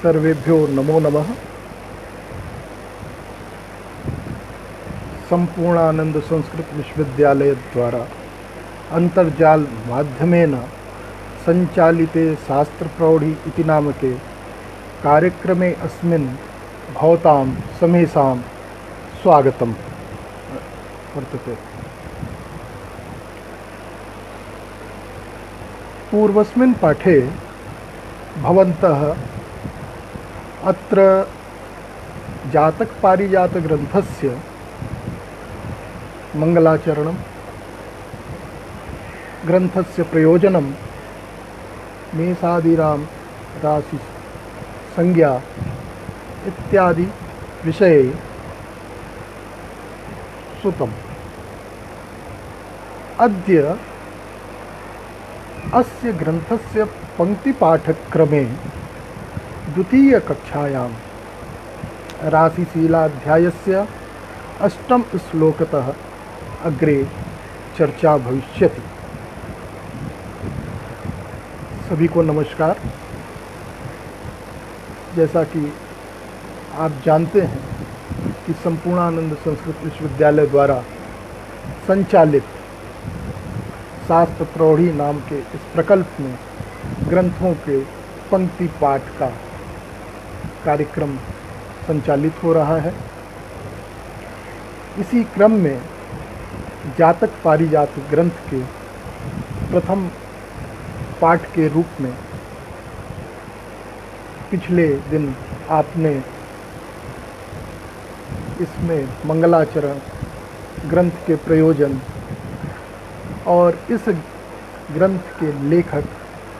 सर्वेभ्यो नमो नमः। संपूर्णानंद संस्कृत विश्वविद्यालय द्वारा अंतर्जाल माध्यमेन संचालिते शास्त्रप्रौढी इति नामके कार्यक्रमे अस्मिन् भवतां समेषां स्वागतं वर्तते। पूर्वस्मिन् पाठे भवन्तः अत्र जातकपारिजातग्रन्थस्य मंगलाचरणं, ग्रन्थस्य प्रयोजनं, मेषादिनां राशि संज्ञा इत्यादि विषये श्रुतम्। अद्य अस्य ग्रन्थस्य पंक्तिपाठक्रमे द्वितीय कक्षायां राशिशीलाध्यायस्य 8 श्लोकतः अग्रे चर्चा भविष्यति। सभी को नमस्कार। जैसा कि आप जानते हैं कि संपूर्णानंद संस्कृत विश्वविद्यालय द्वारा संचालित शास्त्र प्रौढ़ी नाम के इस प्रकल्प में ग्रंथों के पंक्ति पाठ का कार्यक्रम संचालित हो रहा है। इसी क्रम में जातक पारिजात ग्रंथ के प्रथम पाठ के रूप में पिछले दिन आपने इसमें मंगलाचरण, ग्रंथ के प्रयोजन और इस ग्रंथ के लेखक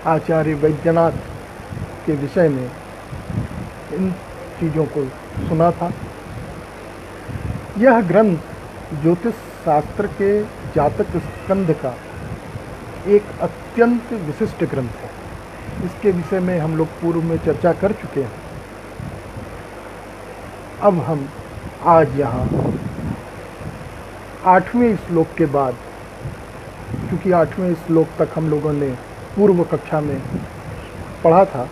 आचार्य वैद्यनाथ के विषय में इन चीज़ों को सुना था। यह ग्रंथ ज्योतिष शास्त्र के जातक स्कंध का एक अत्यंत विशिष्ट ग्रंथ है। इसके विषय में हम लोग पूर्व में चर्चा कर चुके हैं। अब हम आज यहाँ 8वें श्लोक के बाद, क्योंकि 8वें श्लोक तक हम लोगों ने पूर्व कक्षा में पढ़ा था,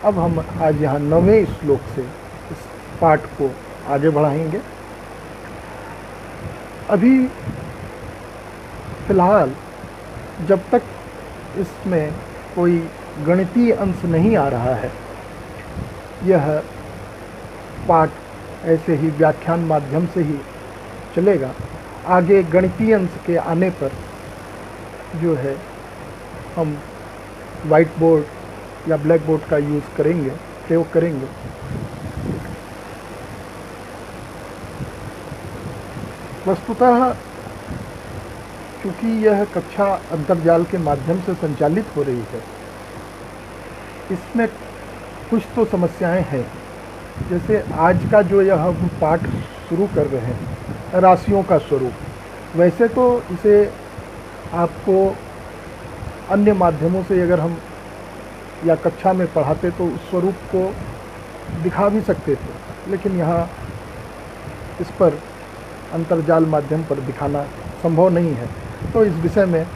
अब हम आज यहाँ 9वें श्लोक से इस पाठ को आगे बढ़ाएंगे। अभी फिलहाल जब तक इसमें कोई गणितीय अंश नहीं आ रहा है, यह पाठ ऐसे ही व्याख्यान माध्यम से ही चलेगा। आगे गणितीय अंश के आने पर जो है हम वाइट बोर्ड या ब्लैक बोर्ड का यूज़ करेंगे, प्रयोग करेंगे। वस्तुतः चूँकि यह कक्षा अंतर्जाल के माध्यम से संचालित हो रही है, इसमें कुछ तो समस्याएं हैं। जैसे आज का जो यह हम पाठ शुरू कर रहे हैं, राशियों का स्वरूप, वैसे तो इसे आपको अन्य माध्यमों से अगर हम या कक्षा में पढ़ाते तो उस स्वरूप को दिखा भी सकते थे, लेकिन यहाँ इस पर अंतर्जाल माध्यम पर दिखाना संभव नहीं है। तो इस विषय में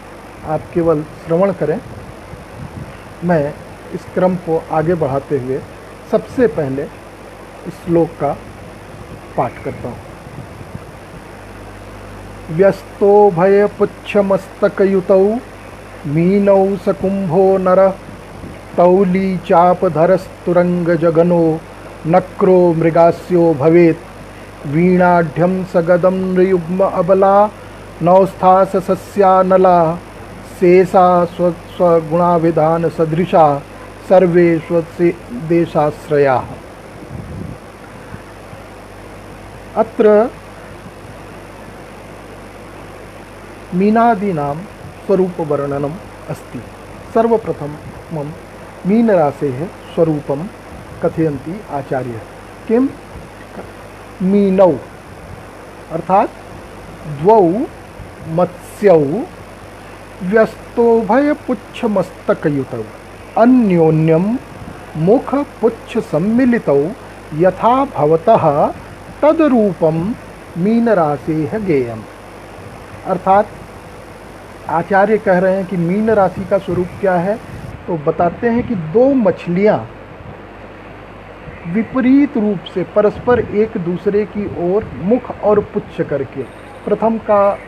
आप केवल श्रवण करें। मैं इस क्रम को आगे बढ़ाते हुए सबसे पहले इस श्लोक का पाठ करता हूँ। व्यस्तो भयपुच्छमस्तकयुतौ मीनौ सकुंभो नरः तौली चापधरस्तुरंगजगनो नक्रो मृगास्यो भवेत् वीणाढ्यं सगदं नृयुग्म अबला नौस्थास सस्यानला शेषा स्वगुणाविधान सदृशा सर्वे स्वदेशाश्रयाः। अत्र मीनादीनां स्वरूपवर्णनम् अस्ति। सर्वप्रथमं मीनराशेः स्वरूपं कथयन्ति आचार्यः। किं? मीनौ अर्थात द्वौ मत्स्यौ व्यस्तोभयपुच्छमस्तकयुतौ अन्योन्यं मुखपुच्छसम्मिलितौ यथा भवतः तद्रूपं मीनराशेः गेयम्। अर्थात आचार्य कह रहे हैं कि मीन राशि का स्वरूप क्या है, तो बताते हैं कि दो मछलियाँ विपरीत रूप से परस्पर एक दूसरे की ओर मुख और पुच्छ करके, प्रथम का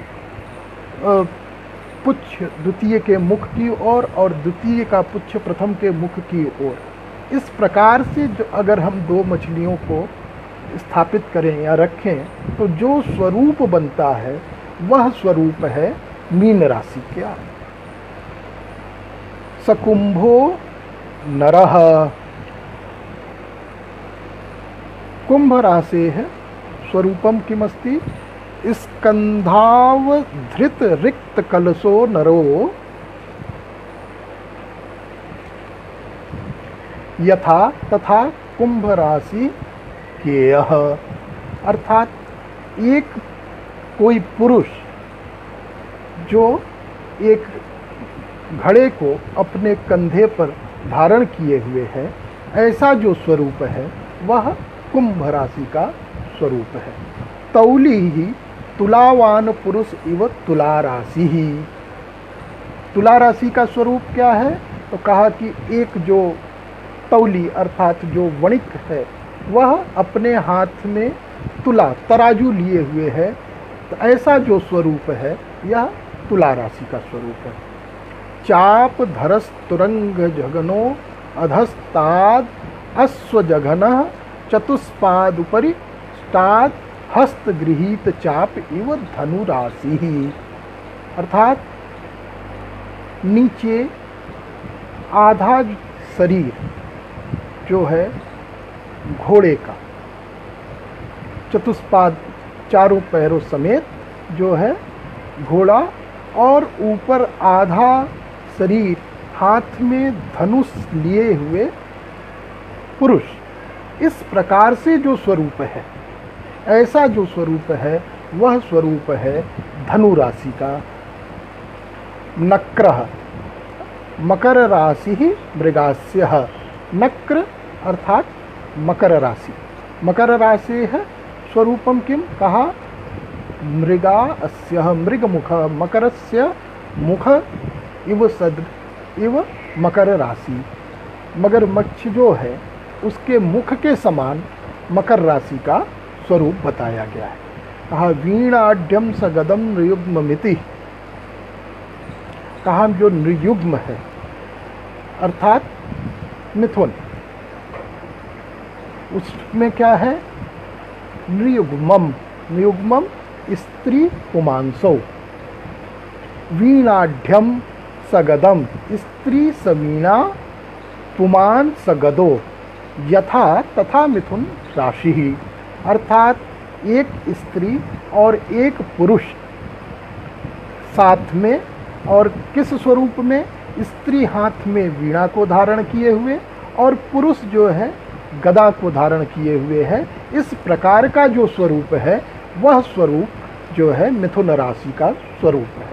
पुच्छ द्वितीय के मुख की ओर और द्वितीय का पुच्छ प्रथम के मुख की ओर, इस प्रकार से जो अगर हम दो मछलियों को स्थापित करें या रखें तो जो स्वरूप बनता है वह स्वरूप है मीन राशि का। सकुंभो नरः, कुंभ राशि है स्वरूपम किमस्ति स्कंधावधृत रिक्त कलशो नरो यथा तथा कुंभ राशि केयः, अर्थात एक कोई पुरुष जो एक घड़े को अपने कंधे पर धारण किए हुए है, ऐसा जो स्वरूप है वह कुंभ राशि का स्वरूप है। तौली ही तुलावान पुरुष इव तुला राशि ही, तुला राशि का स्वरूप क्या है? तो कहा कि एक जो तौली अर्थात जो वणिक है वह अपने हाथ में तुला तराजू लिए हुए है, तो ऐसा जो स्वरूप है यह तुला राशि का स्वरूप है। चाप धरस तुरंग जघनो अधस्ताद अश्वजघन चतुष्पाद उपरि स्टाद हस्त गृहीत चाप इव धनुराशि ही, अर्थात नीचे आधा शरीर जो है घोड़े का, चतुष्पाद चारों पैरों समेत जो है घोड़ा, और ऊपर आधा शरीर हाथ में धनुष लिए हुए पुरुष, इस प्रकार से जो स्वरूप है, ऐसा जो स्वरूप है वह स्वरूप है धनु राशि का। नक्रः मकर राशि ही मृगास्यः, नक्र अर्थात मकर राशि, मकर राशि है स्वरूपम किम, कहा मृगा अस्यः मृगमुख मकरस्य मुख इव सद्र इव मकर राशि, मगरमच्छ जो है उसके मुख के समान मकर राशि का स्वरूप बताया गया है। कहा वीणाढ्यम सगदम नृयुग्ममिति, कहा जो नृयुग्म है अर्थात मिथुन, उसमें क्या है नृयुग्मम, नृयुग्मम स्त्री पुमांसो, वीणाढ्यम सगदम स्त्री समीना पुमान सगदो यथा तथा मिथुन राशि ही, अर्थात एक स्त्री और एक पुरुष साथ में, और किस स्वरूप में, स्त्री हाथ में वीणा को धारण किए हुए और पुरुष जो है गदा को धारण किए हुए है, इस प्रकार का जो स्वरूप है वह स्वरूप जो है मिथुन राशि का स्वरूप है।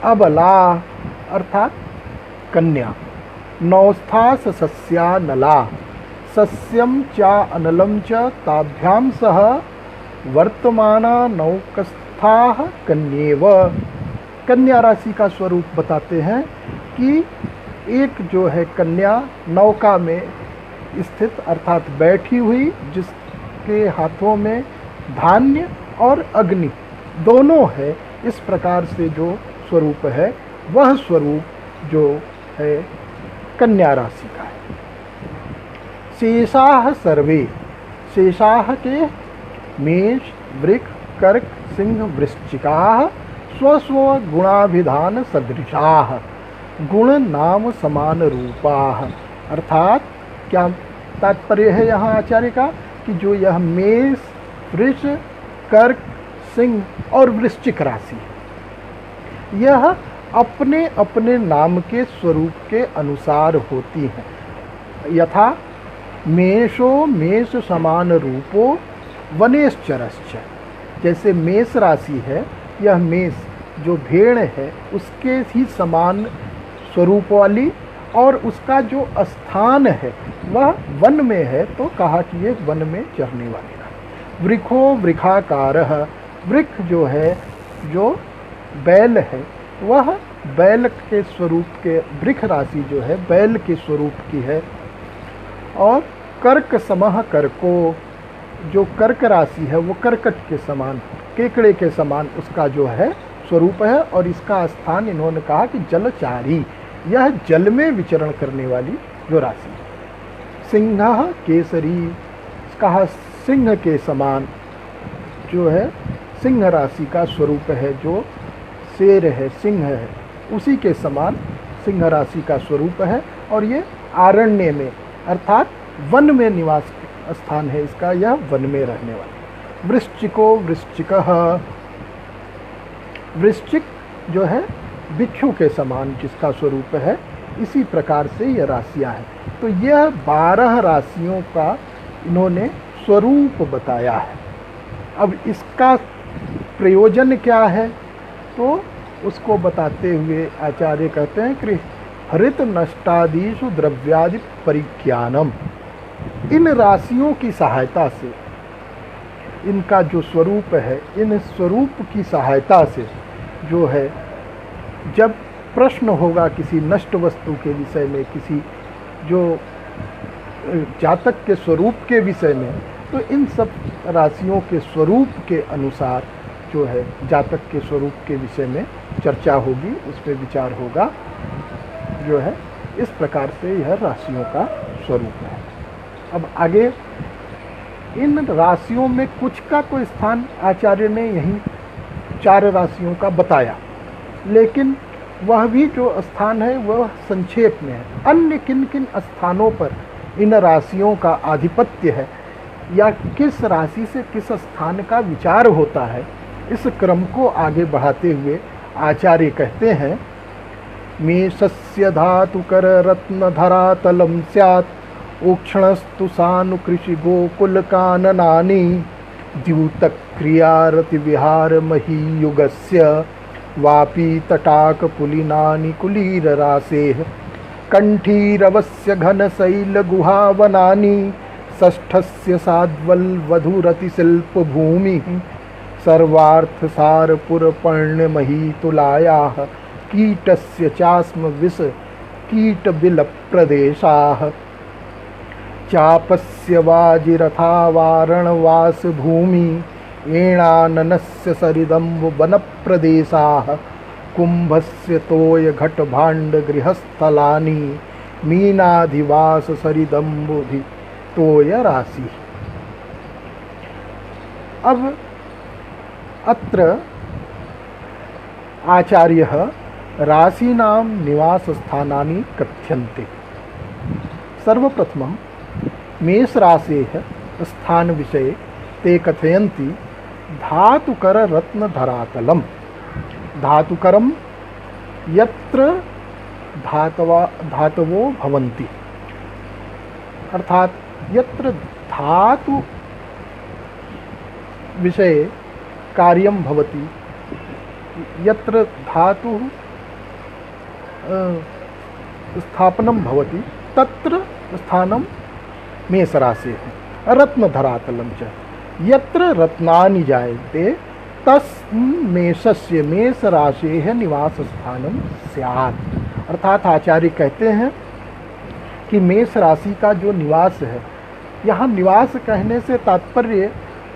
अबला अर्थात कन्या, नौस्था सस्या नला, सस्यम चा अनलम च ताभ्याम सह वर्तमाना नौकस्थाः कन्येव, कन्या राशि का स्वरूप बताते हैं कि एक जो है कन्या नौका में स्थित अर्थात बैठी हुई, जिसके हाथों में धान्य और अग्नि दोनों है, इस प्रकार से जो स्वरूप है वह स्वरूप जो है कन्या राशि का है। शेषाः सर्वे, शेषाः के मेष वृक कर्क सिंह वृश्चिकाः स्वस्व गुणाभिधान सदृशाः गुण नाम समान रूपाः, अर्थात क्या तात्पर्य है यहाँ आचार्य का कि जो यह मेष वृष कर्क सिंह और वृश्चिक राशि है, यह अपने अपने नाम के स्वरूप के अनुसार होती हैं। यथा मेषो मेष समान रूपो वनेश्चरश्च, जैसे मेष राशि है, यह मेष जो भेड़ है उसके ही समान स्वरूप वाली, और उसका जो स्थान है वह वन में है, तो कहा कि ये वन में चरने वाली राशि। वृखो वृखाकारः, वृख जो है जो बैल है वह बैल के स्वरूप के, वृख राशि जो है बैल के स्वरूप की है। और कर्क समह कर्को, जो कर्क राशि है वो कर्कट के समान, केकड़े के समान उसका जो है स्वरूप है। और इसका स्थान इन्होंने कहा कि जलचारी, यह जल में विचरण करने वाली जो राशि है। सिंह केसरी, कहा सिंह के समान जो है सिंह राशि का स्वरूप है, जो शेर है, सिंह है, उसी के समान सिंह राशि का स्वरूप है। और ये आरण्य में अर्थात वन में निवास स्थान है इसका, यह वन में रहने वाला। वृश्चिको वृश्चिकः, वृश्चिक जो है बिच्छू के समान जिसका स्वरूप है, इसी प्रकार से यह राशियां हैं। तो यह 12 राशियों का इन्होंने स्वरूप बताया है। अब इसका प्रयोजन क्या है, तो उसको बताते हुए आचार्य कहते हैं कि हरित नष्टादिषु द्रव्यादि परिज्ञानम, इन राशियों की सहायता से, इनका जो स्वरूप है, इन स्वरूप की सहायता से जो है, जब प्रश्न होगा किसी नष्ट वस्तु के विषय में, किसी जो जातक के स्वरूप के विषय में, तो इन सब राशियों के स्वरूप के अनुसार जो है जातक के स्वरूप के विषय में चर्चा होगी, उस पर विचार होगा जो है। इस प्रकार से यह राशियों का स्वरूप है। अब आगे इन राशियों में कुछ का तो स्थान आचार्य ने यहीं 4 राशियों का बताया, लेकिन वह भी जो स्थान है वह संक्षेप में है। अन्य किन किन स्थानों पर इन राशियों का आधिपत्य है या किस राशि से किस स्थान का विचार होता है, इस क्रम को आगे बढ़ाते हुए आचार्य कहते हैं, मेषस्य धातुकर रत्न धरातलम स्यात् ओक्षणस्तु सानुकृषि गोकुल काननानि द्यूतक क्रियारति विहार महीयुगस्य वापी तटाक पुलिनानि कुलीर रासेः कंठीरवस्य घनशैल गुहावनानि षष्ठस्य साध्वल वधुरति शिल्प भूमि सर्वार्थसारपुर पर्णमही तुलायाः कीटस्य चास्म विष कीट बिल प्रदेशाः चापस्य वाजिरथा वारणवास भूमि एणाननस्य सरिदम्ब वन प्रदेशाः कुंभस्य तोय घट भाण्ड गृहस्थलानि मीनाधिवास सरिदम्बुधि तोय राशि। अब अत्र आचार्यः राशीनां निवास स्थानानि कथ्यन्ते। सर्वप्रथमं मेष राशेः स्थान विषये ते कथयन्ति धातुकर रत्न धरातलम। धातुकरम यत्र धातवो भवन्ति, अर्थात यत्र धातु विषये कार्यं भवति, यत्र धातु स्थापनं भवति तत्र स्थानं मेषराशेः। रत्नधरातलं च यत्र रत्नानि जायन्ते तस्मेषस्य मेषराशेः निवास स्थानं स्यात्। अर्थात आचार्य कहते हैं कि मेष राशि का जो निवास है, यहाँ निवास कहने से तात्पर्य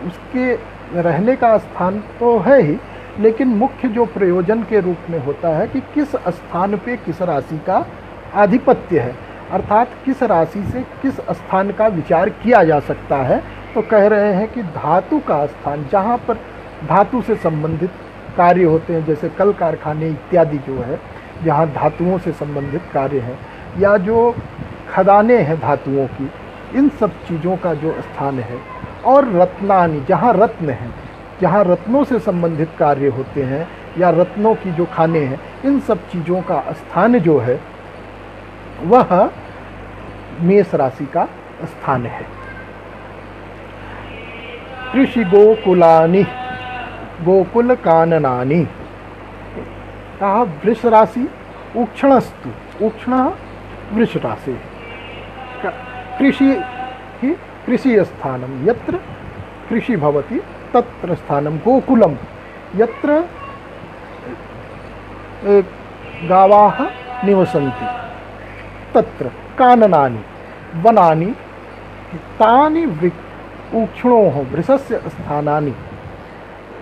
उसके रहने का स्थान तो है ही, लेकिन मुख्य जो प्रयोजन के रूप में होता है कि किस स्थान पे किस राशि का आधिपत्य है, अर्थात किस राशि से किस स्थान का विचार किया जा सकता है। तो कह रहे हैं कि धातु का स्थान, जहाँ पर धातु से संबंधित कार्य होते हैं, जैसे कल कारखाने इत्यादि जो है, जहाँ धातुओं से संबंधित कार्य हैं, या जो खदानें हैं धातुओं की, इन सब चीज़ों का जो स्थान है। और रत्नानि, जहाँ रत्न हैं, जहाँ रत्नों से संबंधित कार्य होते हैं या रत्नों की जो खाने हैं, इन सब चीज़ों का स्थान जो है वह मेष राशि का स्थान है। कृषि गोकुलानि गोकुल काननानि, कहा वृष राशि उक्षणस्तु, उक्षण वृष राशि। कृषि ही कृषि स्थानम यत्र कृषि भवति तत्र स्थानम गोकुलम यत्र गावाः निवसन्ति तत्र काननानि वनानि तानि ऊक्षणोः वृषस्य स्थानानि,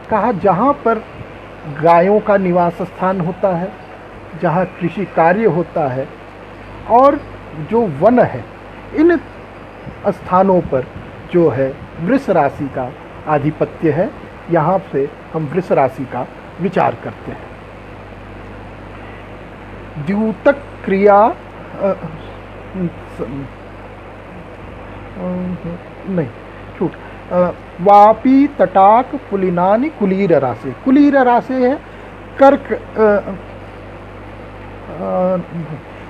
कहा जहाँ पर गायों का निवास स्थान होता है, जहाँ कृषि कार्य होता है, और जो वन है, इन स्थानों पर जो है वृष राशि का आधिपत्य है। यहाँ से हम वृष राशि का विचार करते हैं। द्यूतक क्रिया नहीं छूट वापी तटाक पुलिनानि कुलीर राशि। कुलीर राशि है कर्क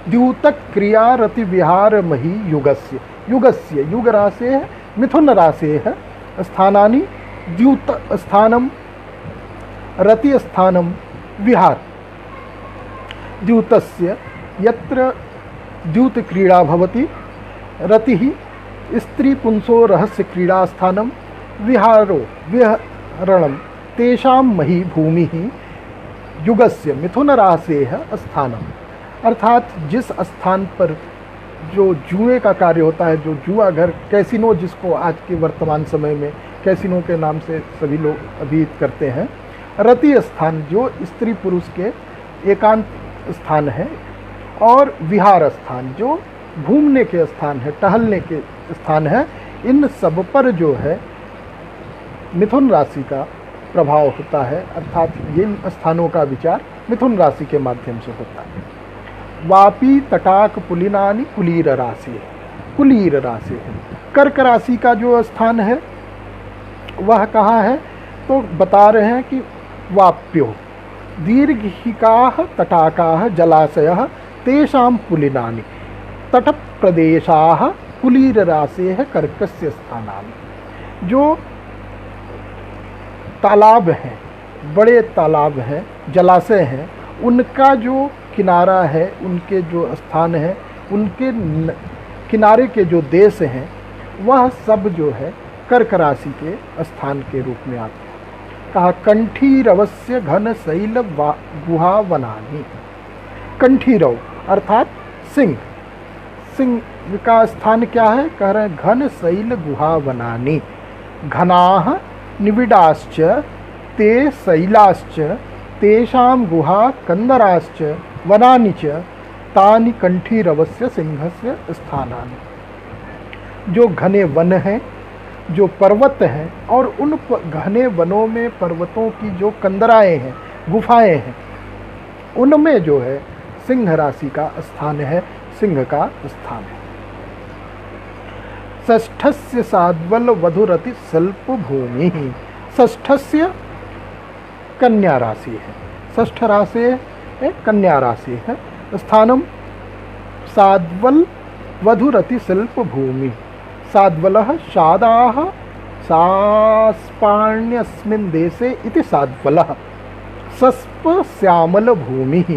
द्यूतक क्रिया रति विहार मही युगस्य। युगस्य युग राशि है मिथुन राशि है। स्थानानि द्यूत स्थानम रति स्थानम विहार। द्यूतस्य यत्र द्यूत क्रीड़ा भवति रतिः स्त्री पुंसो रहस्य क्रीड़ा स्थानम विहारो विहरणम तेषां मही भूमिः युगस्य मिथुन राशेः स्थानम। अर्थात जिस स्थान पर जो जुए का कार्य होता है, जो जुआ घर, कैसीनो, जिसको आज के वर्तमान समय में कैसीनो के नाम से सभी लोग अभिहित करते हैं, रति स्थान जो स्त्री पुरुष के एकांत स्थान है, और विहार स्थान जो घूमने के स्थान है, टहलने के स्थान है, इन सब पर जो है मिथुन राशि का प्रभाव होता है। अर्थात इन स्थानों का विचार मिथुन राशि के माध्यम से होता है। वापी तटाक पुलिनानि कुलीर राशि है। कुलीर राशि है। कर्क राशि का जो स्थान है वह कहाँ है, तो बता रहे हैं कि वाप्यो दीर्घिकाः तटाकाः जलाशयः तेषां पुलिनानि तट प्रदेशाः कुलीर राशेः कर्कस्य स्थानानि। जो तालाब हैं, बड़े तालाब हैं, जलाशय हैं, उनका जो किनारा है, उनके जो स्थान है, उनके किनारे के जो देश हैं, वह सब जो है कर्क राशि के स्थान के रूप में आते हैं। कहा कंठीरवस्य घन शैल गुहा वनानि। कंठीरव अर्थात सिंह। सिंह का स्थान क्या है, कह रहे हैं घन शैल गुहा वनानि। घनाः निबिडाश्च ते शैलाश्च तेषां गुहा कंदराश्च वनानि च तानि कंठीरवस्य सिंहस्य स्थानानि। जो घने वन हैं, जो पर्वत हैं, और उन घने वनों में पर्वतों की जो कंदराएं हैं, गुफाएं हैं, उनमें जो है सिंह राशि का स्थान है, सिंह का स्थान है। षष्ठस्य साध्वल वधुरति स्वल्प भूमि। षष्ठस्य कन्या राशि है। षष्ठ राशि है, कन्या राशि है। स्थानम साध्वल वधुरति स्वल्प भूमि। साध्वलः शादाः सास्पाण्यस्मिन् देशे इति साध्वलः। सस्प श्यामल भूमिः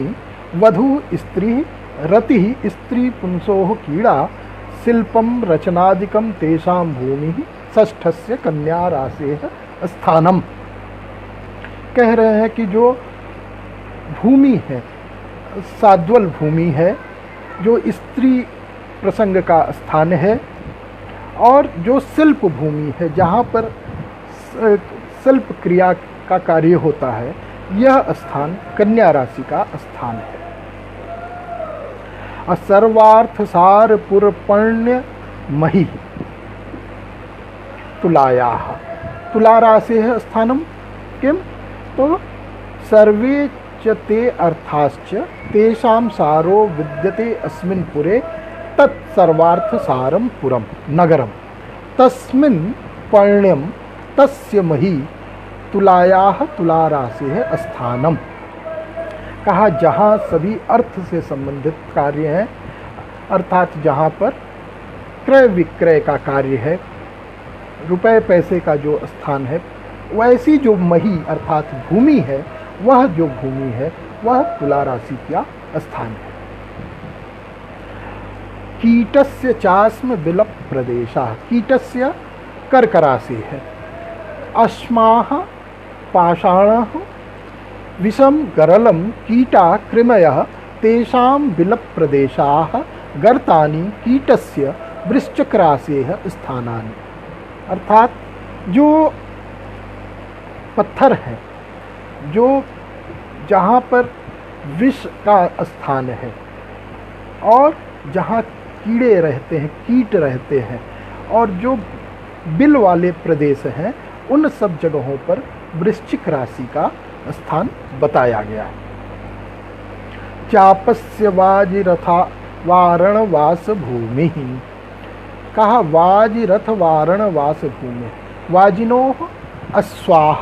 वधु स्त्री रतिः स्त्री पुंसोः कीड़ा शिल्पम रचनादिकम तेषां भूमिः षष्ठस्य कन्या राशेः स्थानम। कह रहे हैं कि जो भूमि है, साध्वल भूमि है, जो स्त्री प्रसंग का स्थान है, और जो शिल्प भूमि है, जहाँ पर शिल्प क्रिया का कार्य होता है, यह स्थान कन्या राशि का स्थान है। सर्वार्थ सार पुरपण्य मही तुलायाः। तुला राशि है स्थानम किम, तो सर्वे च ते अर्थाश्च तेषां सारो विद्यते अस्मिन् पुरे तत्सर्वार्थ सारम पुरम नगरम तस्मिन् पर्ण्यम तस्य मही तुलायाः तुला राशि है स्थानम। कहा जहाँ सभी अर्थ से संबंधित कार्य हैं, अर्थात जहाँ पर क्रय विक्रय का कार्य है, रुपए पैसे का जो स्थान है, वैसी जो मही अर्थात भूमि है, वह जो भूमि है वह तुला राशि का स्थान है। कीटस्य चास्म विलप प्रदेशः। कीटस्य कर्क राशि है। अश्माः पाषाणः विषम गरलम कीटा कृमयः तेषां विलप प्रदेशाः गर्तानि कीटस्य वृश्चिक राशि स्थानानि, अर्थात जो पत्थर है, जो जहाँ पर विष का स्थान है और जहाँ कीड़े रहते हैं, कीट रहते हैं, और जो बिल वाले प्रदेश हैं, उन सब जगहों पर वृश्चिक राशि का स्थान बताया गया है। चापस्य वाजिरथा वारणवास भूमि, कहा वाजिरथ वारणवास भूमि, वाजिनोः अश्वाः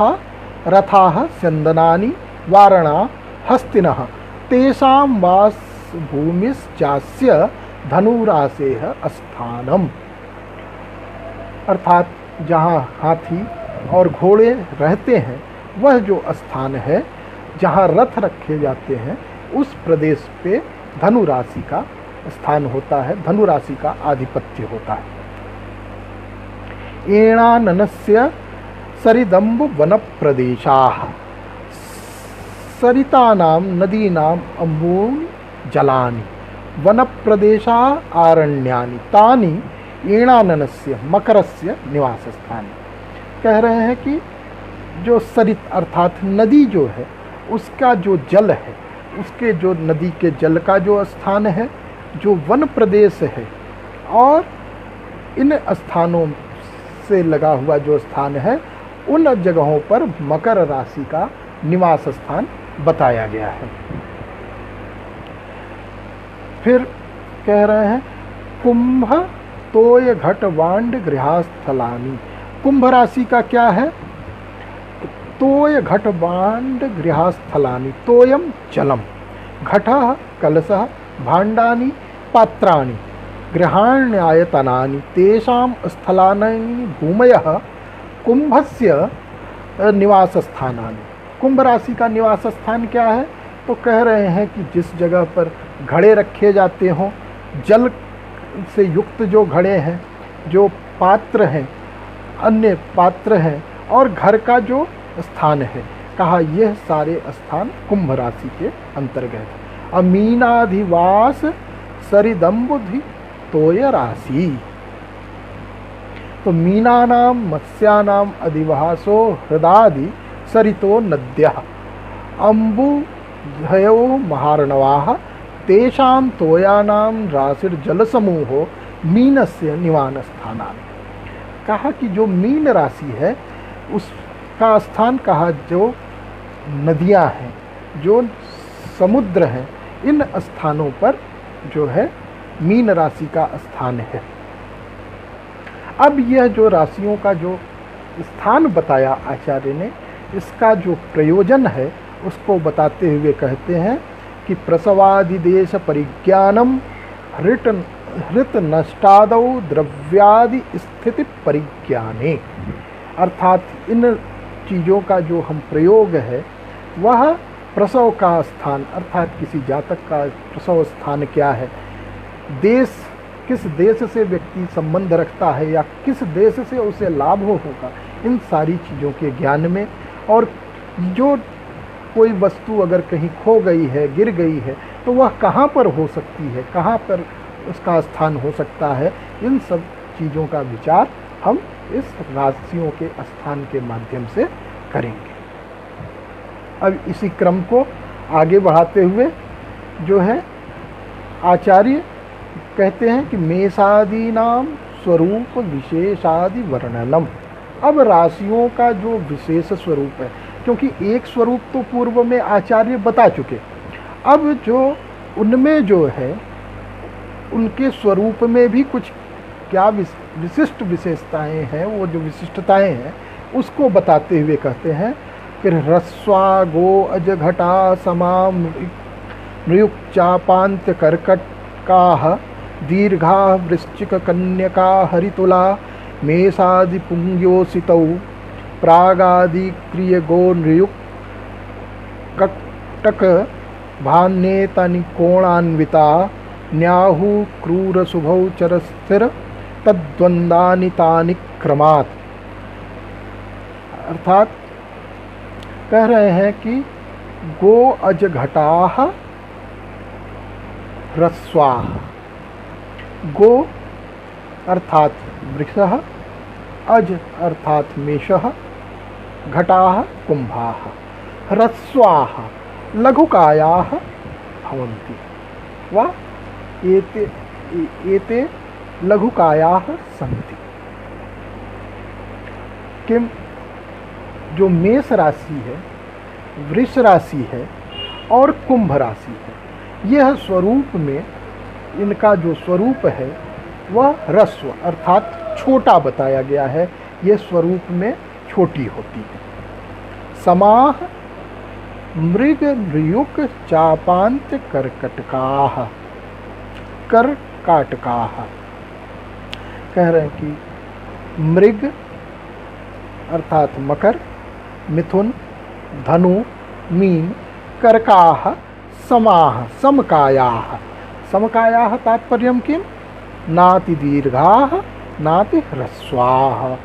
रथाः स्यन्दनानि वारणा हस्तिनः तेषां वास भूमिश्चास्य धनुरासेः स्थानम, अर्थात जहाँ हाथी और घोड़े रहते हैं वह जो स्थान है, जहाँ रथ रखे जाते हैं, उस प्रदेश पे धनु राशि का स्थान होता है, धनु राशि का आधिपत्य होता है। एणाननस्य सरिदम्ब वन प्रदेशाः, सरितानां नदीनां अम्बूनि जलानि वन प्रदेशा आरण्यानि तानि एणाननस्य मकरस्य निवास स्थान। कह रहे हैं कि जो सरित अर्थात नदी जो है, उसका जो जल है, उसके जो नदी के जल का जो स्थान है, जो वन प्रदेश है, और इन स्थानों से लगा हुआ जो स्थान है, उन जगहों पर मकर राशि का निवास स्थान बताया गया है। फिर कह रहे हैं कुंभ तोय घट वांड गृहस्थलानी, कुंभ राशि का क्या है? तोय घट वांड गृहस्थलानी, तोयम जलम, घटः कलशः, भाण्डानि पात्राणि, गृहाण्यायतनानि तेषां स्थलानि भूमयः कुंभस्य निवास स्थानानि। कुंभ राशि का निवास स्थान क्या है? तो कह रहे हैं कि जिस जगह पर घड़े रखे जाते हों, जल से युक्त जो घड़े हैं, जो पात्र हैं, अन्य पात्र हैं, और घर का जो स्थान है, कहा यह सारे स्थान कुंभ राशि के अंतर्गत है। अमीनाधिवास सरिदम्बुधि तोय राशि, तो मीनानाम मत्स्यानाम अधिवासो हृदादि सरितो नद्यः अम्बुधयो महार्णवाः तेषां तोयानां राशिर्जलसमूहो मीनस्य निवान स्थानानि। कहा कि जो मीन राशि है उसका स्थान, कहा जो नदियां हैं, जो समुद्र हैं, इन स्थानों पर जो है मीन राशि का स्थान है। अब यह जो राशियों का जो स्थान बताया आचार्य ने, इसका जो प्रयोजन है उसको बताते हुए कहते हैं कि प्रसवादिदेश परिज्ञानम हृत नष्टादौ द्रव्यादि स्थिति परिज्ञाने, अर्थात इन चीज़ों का जो हम प्रयोग है वह प्रसव का स्थान, अर्थात किसी जातक का प्रसव स्थान क्या है, देश किस देश से व्यक्ति संबंध रखता है या किस देश से उसे लाभ होगा, इन सारी चीज़ों के ज्ञान में, और जो कोई वस्तु अगर कहीं खो गई है, गिर गई है, तो वह कहाँ पर हो सकती है, कहाँ पर उसका स्थान हो सकता है, इन सब चीज़ों का विचार हम इस राशियों के स्थान के माध्यम से करेंगे। अब इसी क्रम को आगे बढ़ाते हुए जो है आचार्य कहते हैं कि मेषादीनाम स्वरूप विशेषादि वर्णनम। अब राशियों का जो विशेष स्वरूप है, क्योंकि एक स्वरूप तो पूर्व में आचार्य बता चुके, अब जो उनमें जो है उनके स्वरूप में भी कुछ क्या विशिष्ट विशेषताएं हैं, वो जो विशिष्टताएं हैं उसको बताते हुए कहते हैं फिर ह्रस्वा गो अज घटा समाम नृयुक् चापान्त्य कर्कटकाः दीर्घा वृश्चिक कन्यका हरितुला मेषादि पुंग्योसितौ प्रागादि क्रिय गो नृयुक् कटक भान्येतनि कोणान्विता न्याहु क्रूर शुभौ चरस्थिर तद्वंदानि तानि क्रमात्। अर्थात कह रहे हैं कि गो अज घटाः ह्रस्वाः, गो अर्थात वृषः, अज अर्थात मेषः, घटाः कुंभाः, ह्रस्वाः लघुकायाः भवन्ति वा एते लघुकायाः सन्ति। किम जो मेष राशि है, वृष राशि है और कुंभ राशि है, यह स्वरूप में इनका जो स्वरूप है वह ह्रस्व अर्थात छोटा बताया गया है। यह स्वरूप में छोटी होती है। समाह मृग नृयुक चापांत करकटकाः, करकाटकाः। कह रहे हैं कि मृग अर्थात मकर, मिथुन, धनु, मीन, कर्काः, समाः समकायाः। समकायाः तात्पर्यं किं? नाति दीर्घाः नाति ह्रस्वाः।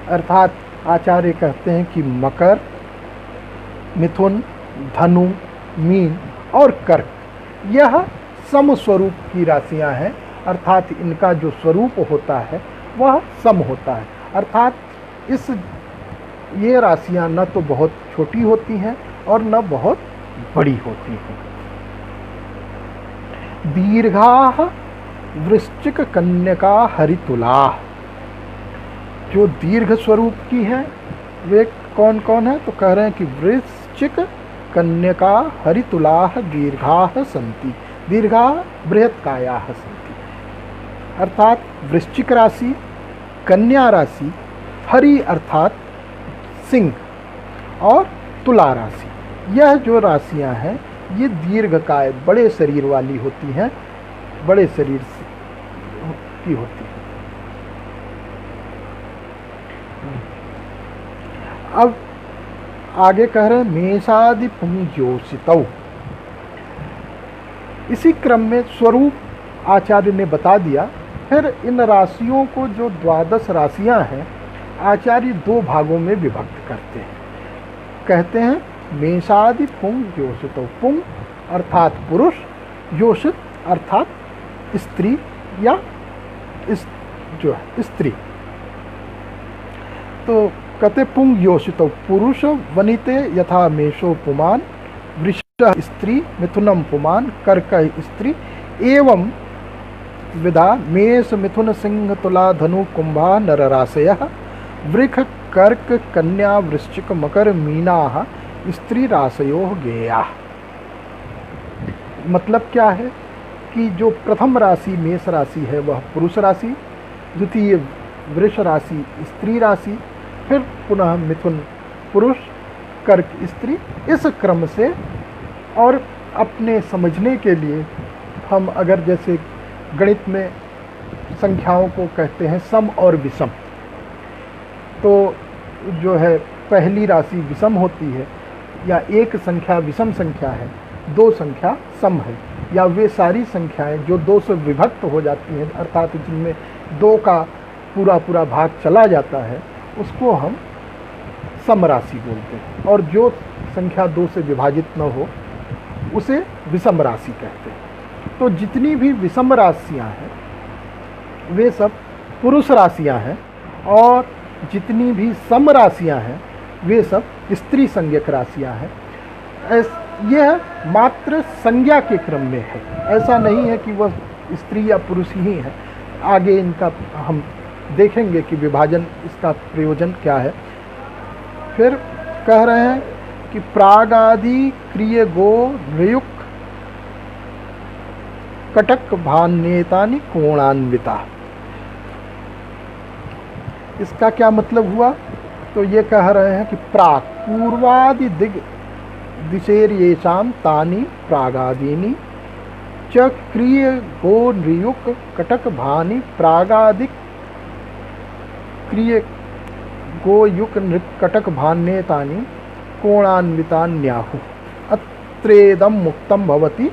अर्थात आचार्य कहते हैं कि मकर, मिथुन, धनु, मीन और कर्क यह सम स्वरूप की राशियां हैं। अर्थात इनका जो स्वरूप होता है वह सम होता है। अर्थात ये राशियां न तो बहुत छोटी होती हैं और न बहुत बड़ी होती हैं। दीर्घाः वृश्चिक कन्यका हरितुला। जो दीर्घ स्वरूप की हैं वे कौन कौन है? तो कह रहे हैं कि वृश्चिक कन्यका हरितुलाः दीर्घाः सन्ति, दीर्घाः बृहत्कायाः सन्ति। अर्थात वृश्चिक राशि, कन्या राशि, हरि अर्थात सिंह और तुला राशि, यह जो राशियां हैं ये दीर्घकाय बड़े शरीर वाली होती हैं, बड़े शरीर की होती है। अब आगे कह रहे हैं मेषादि पुंज्योषितौ। इसी क्रम में स्वरूप आचार्य ने बता दिया। फिर इन राशियों को जो 12 राशियां हैं आचार्य 2 भागों में विभक्त करते हैं। कहते हैं मेषादि पुंग योषितौ। पुंग अर्थात पुरुष, योषित अर्थात स्त्री या जो है स्त्री। तो कहते पुंग योषितौ पुरुष वनिते यथा मेषो पुमान, वृषः स्त्री, मिथुनम पुमान, कर्क स्त्री, एवं विधा मेष मिथुन सिंह तुला धनु कुंभा नरराशयः, वृख कर्क कन्या वृश्चिक मकर मीनाः स्त्री राशयोः गेयाः। मतलब क्या है कि जो प्रथम राशि मेष राशि है वह पुरुष राशि, द्वितीय वृष राशि स्त्री राशि, फिर पुनः मिथुन पुरुष, कर्क स्त्री, इस क्रम से। और अपने समझने के लिए हम अगर जैसे गणित में संख्याओं को कहते हैं सम और विषम, तो जो है पहली राशि विषम होती है, या एक संख्या विषम संख्या है, 2 संख्या सम है, या वे सारी संख्याएं जो 2 से विभक्त हो जाती हैं अर्थात जिनमें 2 का पूरा भाग चला जाता है उसको हम सम राशि बोलते हैं, और जो संख्या 2 से विभाजित न हो उसे विषम राशि कहते हैं। तो जितनी भी विषम राशियां हैं वे सब पुरुष राशियां हैं, और जितनी भी सम राशियां हैं वे सब स्त्री संज्ञक राशियां हैं। यह मात्र संज्ञा के क्रम में है, ऐसा नहीं है कि वह स्त्री या पुरुष ही है। आगे इनका हम देखेंगे कि विभाजन इसका प्रयोजन क्या है। फिर कह रहे हैं कि प्रागादि क्रिय गो नृयुक कटक भान्येतानि कोणान्विता। इसका क्या मतलब हुआ? तो ये कह रहे हैं कि प्राग पूर्वादि दिशेर्येषां तानि प्रागादीनि च क्रिय गो नृयुक कटक भानि प्रागादिक क्रिय गो युक कटक भान्येतानि कोणान्वितान्याहु। अत्रेदं मुक्तं भवति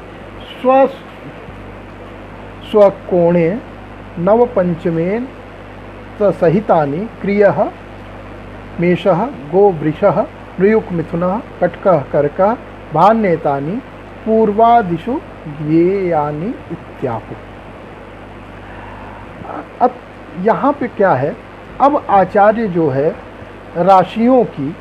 स्वकोणे नवपंचमेन सहितानि क्रियः मेषः गो वृषः नृयुक मिथुनः कटकः कर्कः यहाँ पे क्या है, अब आचार्य जो है राशियों की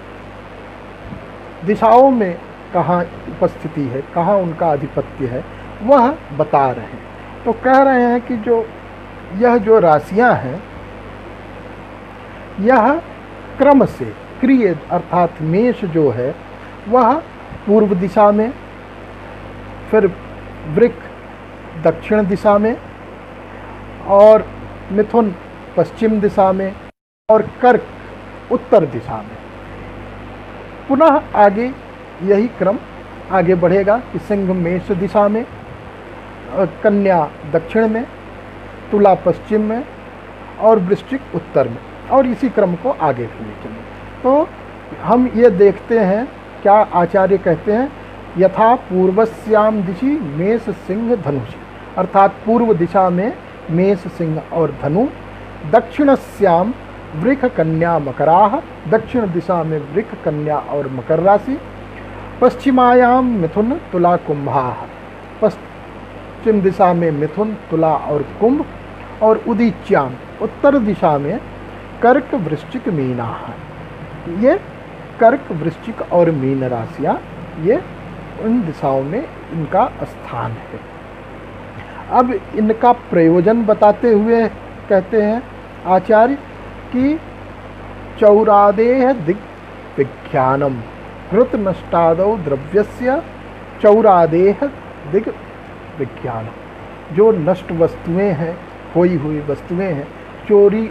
दिशाओं में कहाँ उपस्थिति है, कहाँ उनका आधिपत्य है, वह बता रहे हैं। तो कह रहे हैं कि यह जो राशियां हैं, यह क्रम से क्रिय अर्थात मेष जो है वह पूर्व दिशा में, फिर वृक दक्षिण दिशा में, और मिथुन पश्चिम दिशा में, और कर्क उत्तर दिशा में। पुनः आगे यही क्रम आगे बढ़ेगा कि सिंह मेष दिशा में, कन्या दक्षिण में, तुला पश्चिम में और वृश्चिक उत्तर में, और इसी क्रम को आगे ले चलें। तो हम ये देखते हैं क्या आचार्य कहते हैं, यथा पूर्वस्याम दिशि मेष सिंह धनुषि, अर्थात पूर्व दिशा में मेष सिंह और धनु, दक्षिणस्याम वृक कन्या मकराः, दक्षिण दिशा में वृक कन्या और मकर राशि, पश्चिमायाम मिथुन तुला कुंभाः, पश्चिम दिशा में मिथुन तुला और कुंभ, और उदीच्याम उत्तर दिशा में कर्क वृश्चिक मीनाः। ये कर्क वृश्चिक और मीन राशियाँ, ये उन दिशाओं में इनका स्थान है। अब इनका प्रयोजन बताते हुए कहते हैं आचार्य कि चौरादेह दिग्विज्ञानम हृत नष्टादौ द्रव्यस्य चौरादेह दिग्विज्ञानम। जो नष्ट वस्तुएं हैं, खोई हुई वस्तुएं हैं, चोरी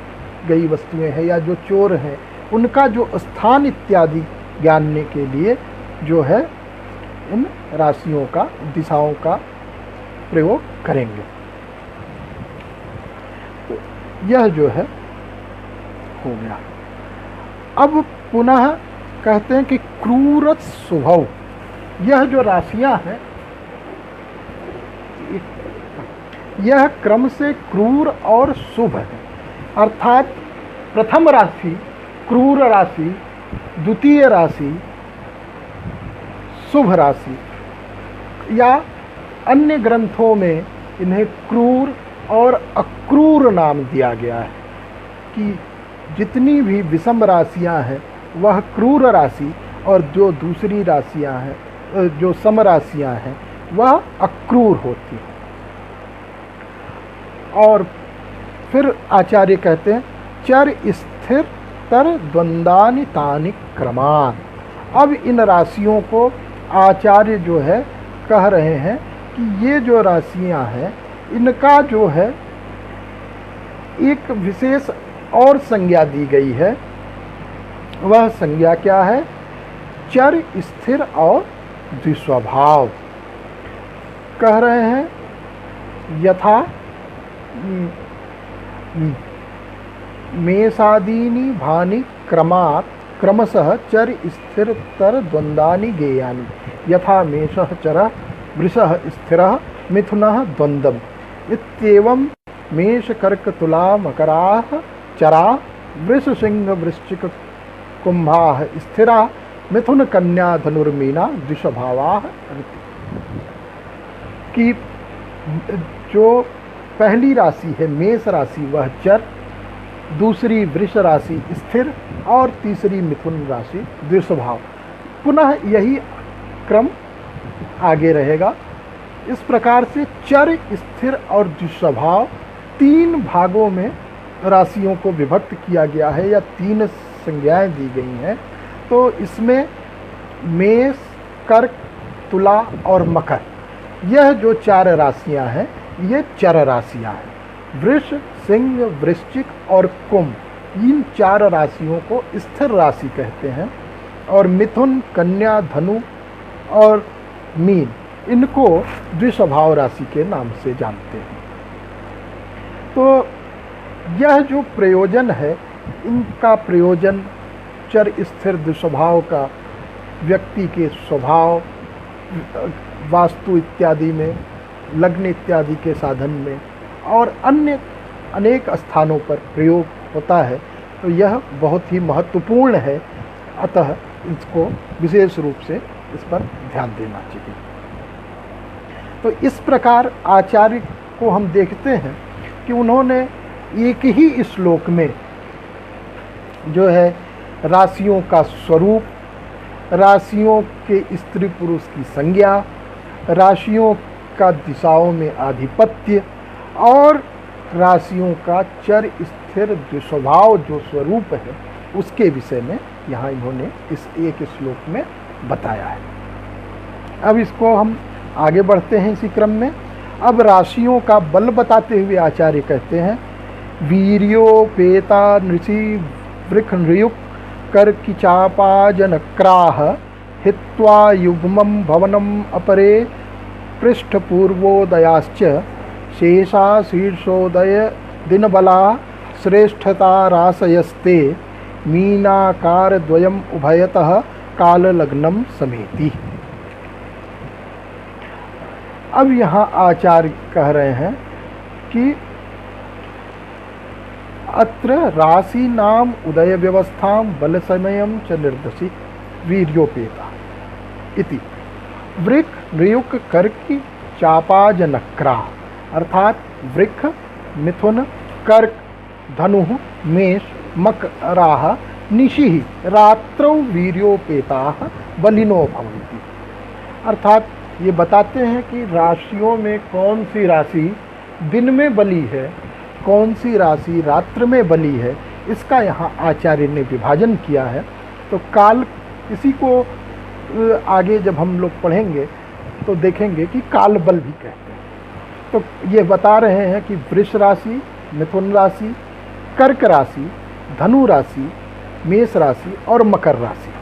गई वस्तुएं हैं, या जो चोर हैं, उनका जो स्थान इत्यादि जानने के लिए जो है इन राशियों का, दिशाओं का प्रयोग करेंगे। तो यह जो है हो गया। अब पुनः कहते हैं कि क्रूरत शुभौ, यह जो राशियां हैं यह क्रम से क्रूर और शुभ है, अर्थात प्रथम राशि क्रूर राशि, द्वितीय राशि शुभ राशि, या अन्य ग्रंथों में इन्हें क्रूर और अक्रूर नाम दिया गया है कि जितनी भी विषम राशियां हैं वह क्रूर राशि, और जो दूसरी राशियां हैं, जो सम राशियां हैं, वह अक्रूर होती हैं। और फिर आचार्य कहते हैं चर स्थिर तर द्वंद्वानि तानि क्रमान। अब इन राशियों को आचार्य जो है कह रहे हैं कि ये जो राशियां हैं इनका जो है एक विशेष और संज्ञा दी गई है। वह संज्ञा क्या है? चर स्थिर और द्विस्वभाव। कह रहे हैं यथा मेषादीनि भानि क्रमात् क्रमशः चर स्थिरतर द्वंद्वानि गेयानि, यथा मेषः चरः वृषः स्थिरः मिथुनः द्वंद्वम् इत्येवं मेष कर्क तुला मकराः चरा वृष सिंह वृश्चिक कुंभाः स्थिरा मिथुन कन्या धनुर्मीना द्विस्वभावाः। कि जो पहली राशि है मेष राशि वह चर, दूसरी वृष राशि स्थिर और तीसरी मिथुन राशि द्विस्वभाव। पुनः यही क्रम आगे रहेगा। इस प्रकार से चर, स्थिर और द्विस्वभाव तीन भागों में राशियों को विभक्त किया गया है या तीन संज्ञाएं दी गई हैं। तो इसमें मेष, कर्क, तुला और मकर, यह जो चार राशियां हैं ये चर राशियां हैं। वृष, सिंह, वृश्चिक और कुंभ, इन चार राशियों को स्थिर राशि कहते हैं। और मिथुन, कन्या, धनु और मीन, इनको द्विस्वभाव राशि के नाम से जानते हैं। तो यह जो प्रयोजन है, इनका प्रयोजन चर, स्थिर, द्विस्वभाव का व्यक्ति के स्वभाव, वास्तु इत्यादि में, लग्न इत्यादि के साधन में और अन्य अनेक स्थानों पर प्रयोग होता है। तो यह बहुत ही महत्वपूर्ण है, अतः इसको विशेष रूप से इस पर ध्यान देना चाहिए। तो इस प्रकार आचार्य को हम देखते हैं कि उन्होंने एक ही श्लोक में जो है राशियों का स्वरूप, राशियों के स्त्री पुरुष की संज्ञा, राशियों का दिशाओं में आधिपत्य और राशियों का चर स्थिर जो स्वभाव जो स्वरूप है उसके विषय में यहाँ इन्होंने इस एक श्लोक में बताया है। अब इसको हम आगे बढ़ते हैं इसी क्रम में। अब राशियों का बल बताते हुए आचार्य कहते हैं, वीर्योपेता नृषि वृक्ष नृयुक कर्कि चापा जनक्राह हित्वा युग्मं भवनम अपरे पृष्ठपूर्वोदयाश्च शेषा शीर्षोदय दिनबला श्रेष्ठता राशयस्ते मीनाकार द्वयम उभयतः काललग्नम समेति। अब यहाँ आचार्य कह रहे हैं कि अत्र राशि नाम उदय व्यवस्था बल समयम च निर्दशी वीर्योपेता इति वृक्ष नृयुक कर्कि चापाजनक्रा, अर्थात वृक्ष मिथुन कर्क धनु मेष मकराः निशिः रात्रौ वीर्योपेताः बलिनो भवन्ति। अर्थात ये बताते हैं कि राशियों में कौन सी राशि दिन में बली है, कौन सी राशि रात्र में बली है, इसका यहाँ आचार्य ने विभाजन किया है। तो काल, इसी को आगे जब हम लोग पढ़ेंगे तो देखेंगे कि काल बल भी कहते हैं। तो ये बता रहे हैं कि वृष राशि, मिथुन राशि, कर्क राशि, धनु राशि, मेष राशि और मकर राशि,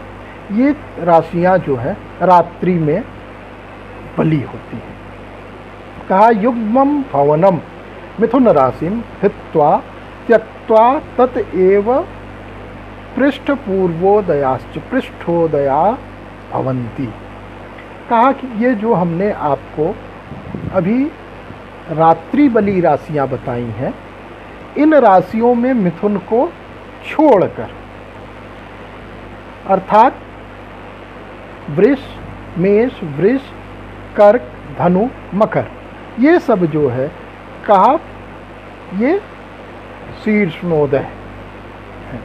ये राशियाँ जो हैं रात्रि में बली होती हैं। कहा युग्मं भवनम मिथुन राशिम हित्वा त्यक्त्वा तत एव पृष्ठपूर्वोदयाश्च पृष्ठोदया भवन्ति। कहा कि ये जो हमने आपको अभी रात्रि बली राशियां बताई हैं, इन राशियों में मिथुन को छोड़कर अर्थात वृष मेष वृष कर्क धनु मकर, ये सब जो है कहा ये शीर्षोदय है।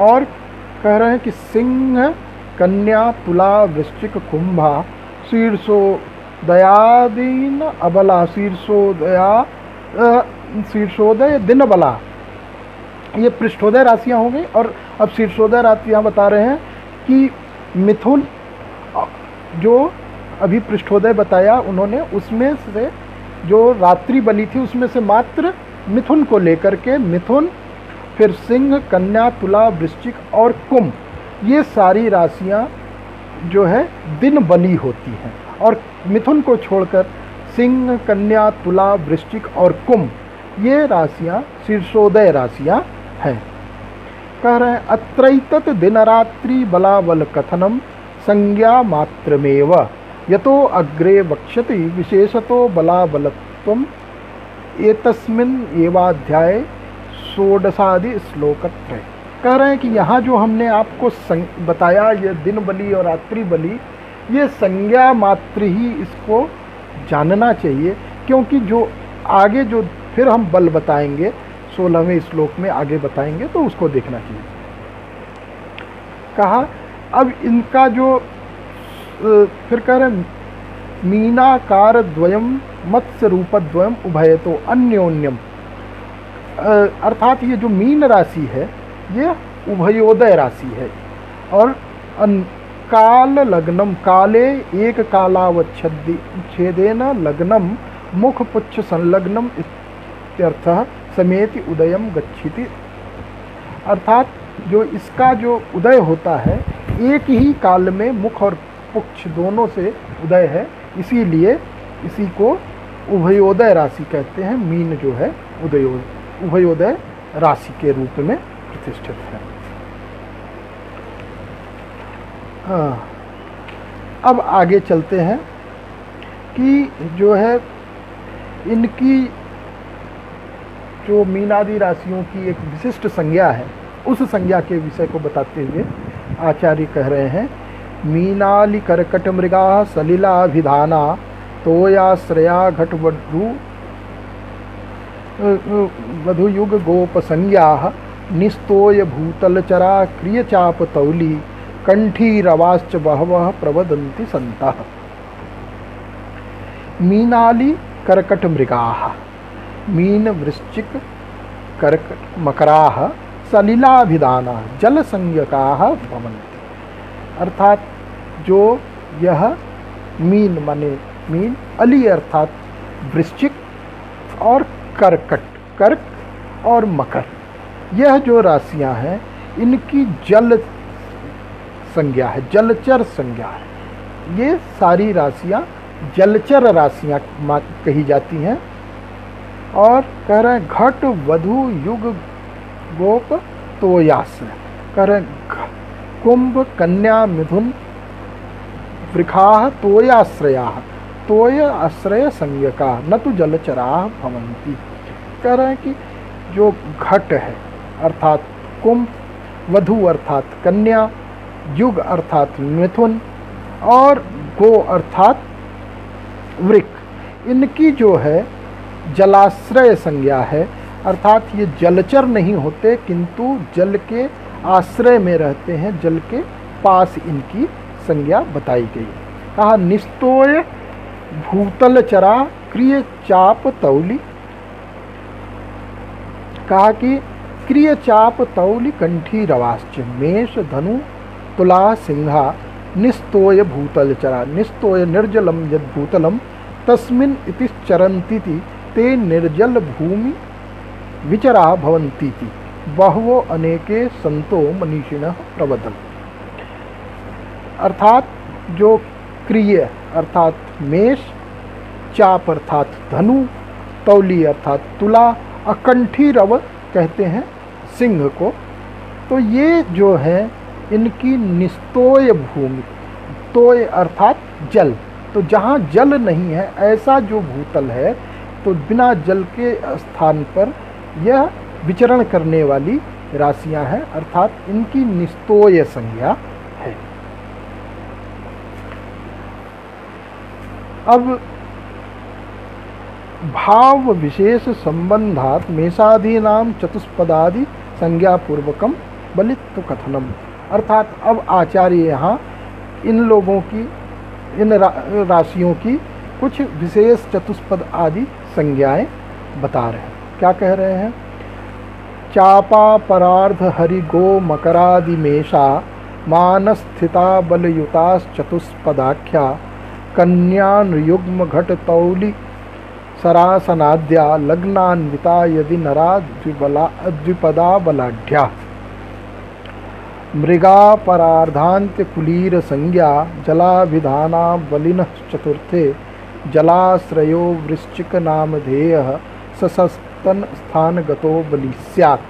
और कह रहे हैं कि सिंह कन्या तुला वृश्चिक कुंभा शीर्षोदयादीन अबला शीर्षोदय दिन बला, ये पृष्ठोदय राशियां हो गई। और अब शीर्षोदय राशियां बता रहे हैं कि मिथुन जो अभी पृष्ठोदय बताया उन्होंने, उसमें से जो रात्रि बली थी उसमें से मात्र मिथुन को लेकर के मिथुन, फिर सिंह कन्या तुला वृश्चिक और कुंभ, ये सारी राशियां जो है दिन बली होती हैं। और मिथुन को छोड़कर सिंह कन्या तुला वृश्चिक और कुंभ, ये राशियां शीर्षोदय राशियां हैं। कह रहे हैं अत्रैतत दिन रात्रि बलाबल कथनम संज्ञा मात्रमेव यतो अग्रे वक्ष्यति विशेषतो बलाबलत्वम एतस्मिन् एवाध्याये षोडशादि श्लोकत्रय। कह रहे हैं कि यहाँ जो हमने आपको बताया ये दिन बली और रात्रि बली, ये संज्ञा मात्र ही इसको जानना चाहिए, क्योंकि जो आगे जो फिर हम बल बताएंगे 16वें श्लोक में आगे बताएंगे तो उसको देखना चाहिए। कहा अब इनका जो फिर कह रहे मीनाकार द्वयम मत्स्य रूप द्वयम उभयतो अन्योन्यम, अर्थात ये जो मीन राशि है ये उभयोदय राशि है। और काल लग्नम काले एक कालावच्छेदेन लग्नम मुख पुच्छ संलग्नम इत्यर्थः समेति उदयम गच्छति। अर्थात जो इसका जो उदय होता है एक ही काल में मुख और पुच्छ दोनों से उदय है, इसीलिए इसी को उभयोदय राशि कहते हैं। मीन जो है उभयोदय राशि के रूप में प्रतिष्ठित है। हाँ, अब आगे चलते हैं कि जो है इनकी जो मीनादि राशियों की एक विशिष्ट संज्ञा है, उस संज्ञा के विषय को बताते हुए आचार्य कह रहे हैं मीनालि कर्कट मृगा सलिलाभिधाना तोयाश्रया घटवधू वधुयुग गोप संज्ञा निस्तोय भूतलचरा क्रियचाप तौली कंठीरवाश्च बहवः प्रवदन्ति सन्तः। मीनाली कर्कट मृगाः मीन वृश्चिक कर्कट मकराः सलिलाभिधानाः जल संज्ञकाः भवन्ति। अर्थात जो यह मीन माने मीन, अली अर्थात वृश्चिक और कर्कट, कर्क और मकर, यह जो राशियां हैं इनकी जल संज्ञा है, जलचर संज्ञा है। ये सारी राशियां जलचर राशियां कही जाती हैं। और कह रहे हैं घट वधु युग गोप तोयाश्रय, कह रहे हैं कुंभ कन्या मिथुन वृखाः तोयाश्रयाः तोय आश्रय संज्ञका न तो जलचराः भवन्ति। कह रहे हैं कि जो घट है अर्थात कुंभ, वधु अर्थात कन्या, युग अर्थात मिथुन और गो अर्थात वृक, इनकी जो है जलाश्रय संज्ञा है। अर्थात ये जलचर नहीं होते किंतु जल के आश्रय में रहते हैं, जल के पास इनकी संज्ञा बताई गई। कहा निस्तोय भूतलचरा क्रिय चाप तौली, कहा कि क्रिय चाप तौली कंठी रवाश्च मेष धनु तुला सिंहा निस्तोय भूतलचरा, निस्तोय निर्जलम यद भूतलम तस्मिन् इति चरन्तीति ते निर्जल भूमि विचरा भवन्तीति बहवो अनेके संतो मनीषिणः प्रवदन्ति। अर्थात जो क्रिय अर्थात मेष, चाप अर्थात धनु, तौली अर्थात तुला, अकंठी रव कहते हैं सिंह को, तो ये जो है इनकी निस्तोय भूमि, तोय अर्थात जल, तो जहाँ जल नहीं है ऐसा जो भूतल है तो बिना जल के स्थान पर यह विचरण करने वाली राशियां हैं, अर्थात इनकी निस्तोय संज्ञा है। अब भाव विशेष संबंधात मेषादीनाम चतुष्पदादि संज्ञापूर्वकम बलित्व कथनम, अर्थात अब आचार्य यहाँ इन लोगों की, इन राशियों की कुछ विशेष चतुष्पद आदि संज्ञाएं बता रहे हैं। क्या कह रहे हैं? चापा परार्ध हरि गो मकरादि मेषा मानस्थिता बलयुताश्चतुष्पदाख्या कन्यानुयुग्म घट तौली सरासनाद्या लग्नान्विता यदि नरा द्विपदा बलाढ्या मृगा परार्धान्त्य कुलीर संज्ञा जलाभिधाना बलिनः चतुर्थे जलाश्रयो वृश्चिक नामधेयः ससस्तन स्थान गतो बलि स्यात्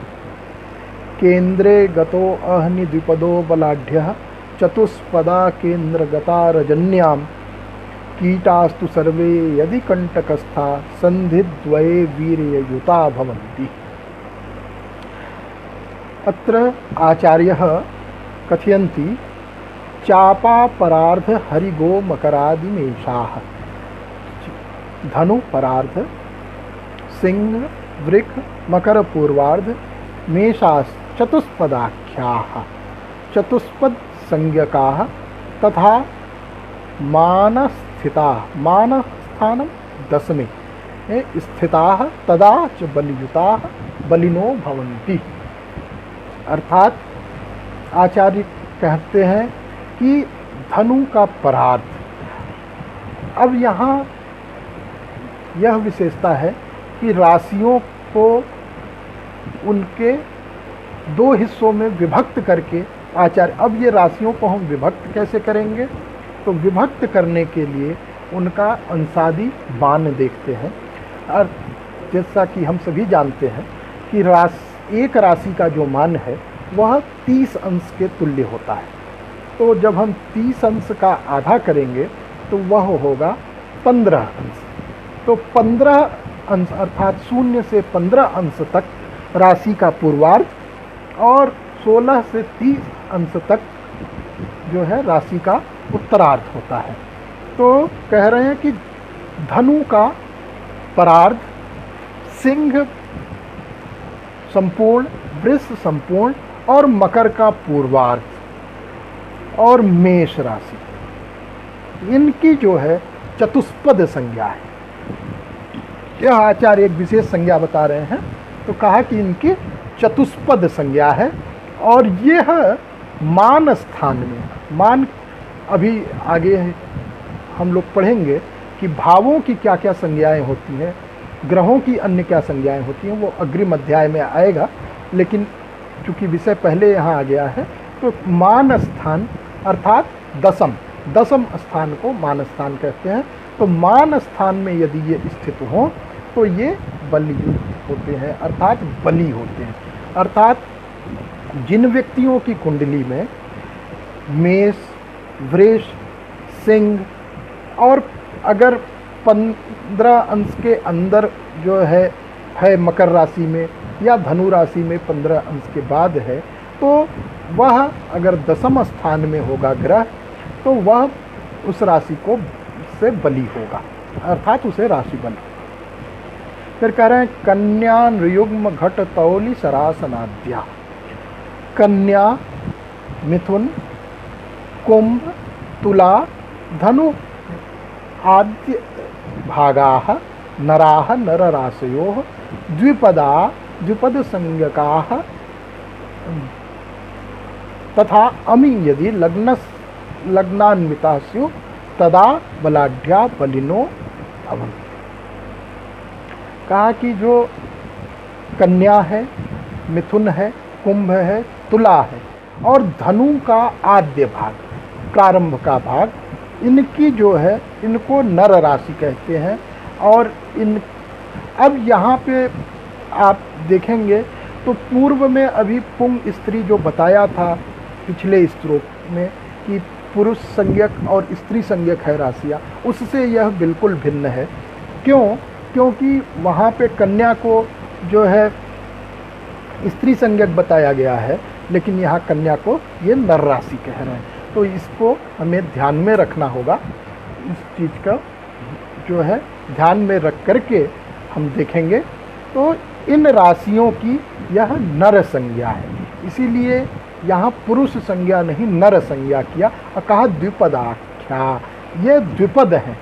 केंद्रे गतो अहनि द्विपदो बलाढ्यः चतुष्पदा केंद्रगता रजन्याम कीटास्तु सर्वे यदि कंटकस्था संधिद्वये वीर्ययुता भवन्ति। अत्र आचार्यः कथयन्ति चापा परार्ध हरिगो मकरादि मेषाः, धनु परार्ध, सिंह, वृक, मकर पूर्वार्ध, मेषास् चतुष्पदाख्याः, चतुष्पद संज्ञकाः तथा मानस्थिताः, मान स्थानं दशमे स्थिताः तदा च बलियुताः बलिनो भवन्ति। अर्थात आचार्य कहते हैं कि धनु का परार्ध, अब यहाँ यह विशेषता है कि राशियों को उनके दो हिस्सों में विभक्त करके आचार्य, अब ये राशियों को हम विभक्त कैसे करेंगे? तो विभक्त करने के लिए उनका अंशादि मान देखते हैं। और जैसा कि हम सभी जानते हैं कि एक राशि का जो मान है वह 30 अंश के तुल्य होता है। तो जब हम 30 अंश का आधा करेंगे तो वह होगा 15 अंश। तो 15 अंश अर्थात 0 से 15 अंश तक राशि का पूर्वार्ध और 16 से 30 अंश तक जो है राशि का उत्तरार्ध होता है। तो कह रहे हैं कि धनु का परार्ध, सिंह संपूर्ण, वृष संपूर्ण और मकर का पूर्वार्ध और मेष राशि, इनकी जो है चतुष्पद संज्ञा है। यह आचार्य एक विशेष संज्ञा बता रहे हैं, तो कहा कि इनकी चतुष्पद संज्ञा है। और यह मान स्थान में, मान अभी आगे हम लोग पढ़ेंगे कि भावों की क्या क्या संज्ञाएं होती हैं, ग्रहों की अन्य क्या संज्ञाएं होती हैं, वो अग्रिम अध्याय में आएगा। लेकिन चूँकि विषय पहले यहाँ आ गया है, तो मान स्थान अर्थात दसम स्थान को मान स्थान कहते हैं। तो मान स्थान में यदि ये स्थित हों तो ये बलयुक्त होते हैं, अर्थात बली होते हैं। अर्थात जिन व्यक्तियों की कुंडली में मेष, वृष, सिंह और अगर 15 अंश के अंदर जो है मकर राशि में या धनु राशि में 15 अंश के बाद है, तो वह अगर दसम स्थान में होगा ग्रह, तो वह उस राशि को से बली होगा, अर्थात उसे राशि बल। फिर कह रहे हैं कन्या नृयुग्म घट तौली सरासनाद्या। कन्या, मिथुन, कुंभ, तुला, धनु आद्य भागाः नराः नरराशयोः द्विपद संज्ञकाः तथा अमी यदि लग्नान्विता स्युः तदा बलाढ्या बलिनो भवन्ति। कहा कि जो कन्या है, मिथुन है, कुंभ है, तुला है और धनु का आद्य भाग, प्रारंभ का भाग, इनकी जो है, इनको नर राशि कहते हैं। और इन अब यहाँ पे आप देखेंगे तो पूर्व में अभी पुंग स्त्री जो बताया था पिछले श्लोक में कि पुरुष संज्ञक और स्त्री संज्ञक है राशियाँ, उससे यह बिल्कुल भिन्न है। क्यों? क्योंकि वहाँ पे कन्या को जो है स्त्री संज्ञक बताया गया है, लेकिन यहाँ कन्या को ये नर राशि कह रहे हैं। तो इसको हमें ध्यान में रखना होगा, इस चीज़ का जो है ध्यान में रख करके हम देखेंगे। तो इन राशियों की यह नर संज्ञा है, इसीलिए यहाँ पुरुष संज्ञा नहीं नर संज्ञा किया और कहा द्विपदाख्या, ये द्विपद हैं।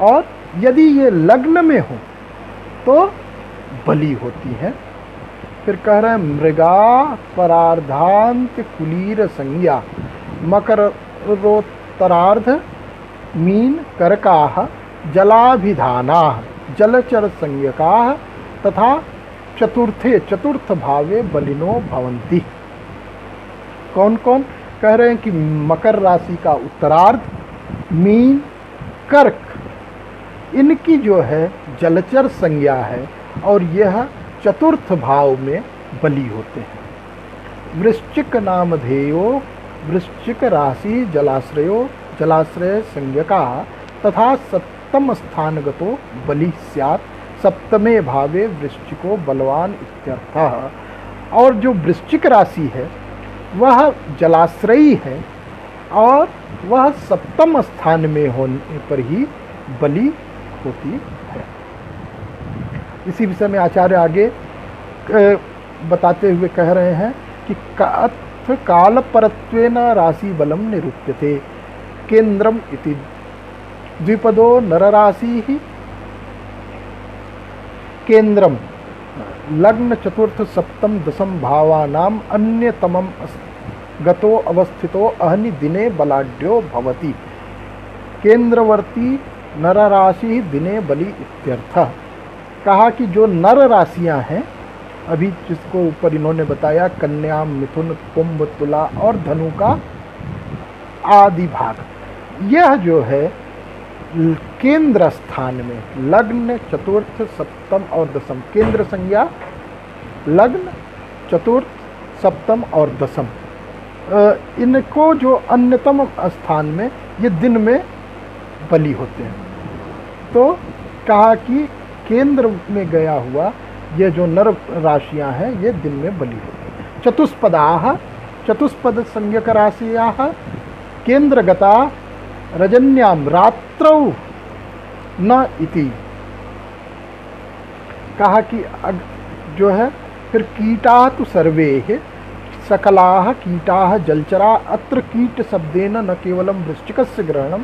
और यदि ये लग्न में हो तो बली होती है। फिर कह रहे हैं मृगा परार्धांत कुलीर संज्ञा मकरोत्तरार्ध मीन कर्काः जलाभिधानाः जलचर संज्ञकाः तथा चतुर्थ भावे बलिनो भवन्ति। कौन कौन? कह रहे हैं कि मकर राशि का उत्तरार्ध, मीन, कर्क, इनकी जो है जलचर संज्ञा है और यह चतुर्थ भाव में बली होते हैं। वृश्चिक नामधेयो वृश्चिक राशि जलाश्रय संज्ञका तथा सप्तम स्थानगतो बलि स्यात् सप्तमे भावे वृश्चिको बलवान इत्यर्थः। और जो वृश्चिक राशि है वह जलाश्रयी है और वह सप्तम स्थान में होने पर ही बली होती है। इसी विषय में आचार्य आगे बताते हुए कह रहे हैं कि काल परत्वेन राशि बलम निरूप्यते केंद्रम इति द्विपदो नरराशि ही केंद्रम लग्न चतुर्थ सप्तम दशम भावानाम अन्यतमम गतो अवस्थितो अहनि दिने बलाढ्यो भवति केंद्रवर्ती नरराशि दिने बलि इत्यर्थः। कहा कि जो नर राशियां हैं, अभी जिसको ऊपर इन्होंने बताया, कन्या, मिथुन, कुंभ, तुला और धनु का आदि भाग, यह जो है केंद्र स्थान में लग्न चतुर्थ सप्तम और दशम, केंद्र संज्ञा लग्न चतुर्थ सप्तम और दशम, इनको जो अन्यतम स्थान में ये दिन में बली होते हैं। तो कहा कि केंद्र में गया हुआ ये जो नर राशियां हैं ये दिन में बली होती हैं। चतुष्पदाः चतुष्पद संज्ञक राशियाः केंद्रगता रजन्याम रात्रौ न इति। कहा कि जो है फिर कीटा तो सर्वे सकलाः कीटाः जलचरा अत्र कीट शब्देन न केवलं वृश्चिकस्य ग्रहणं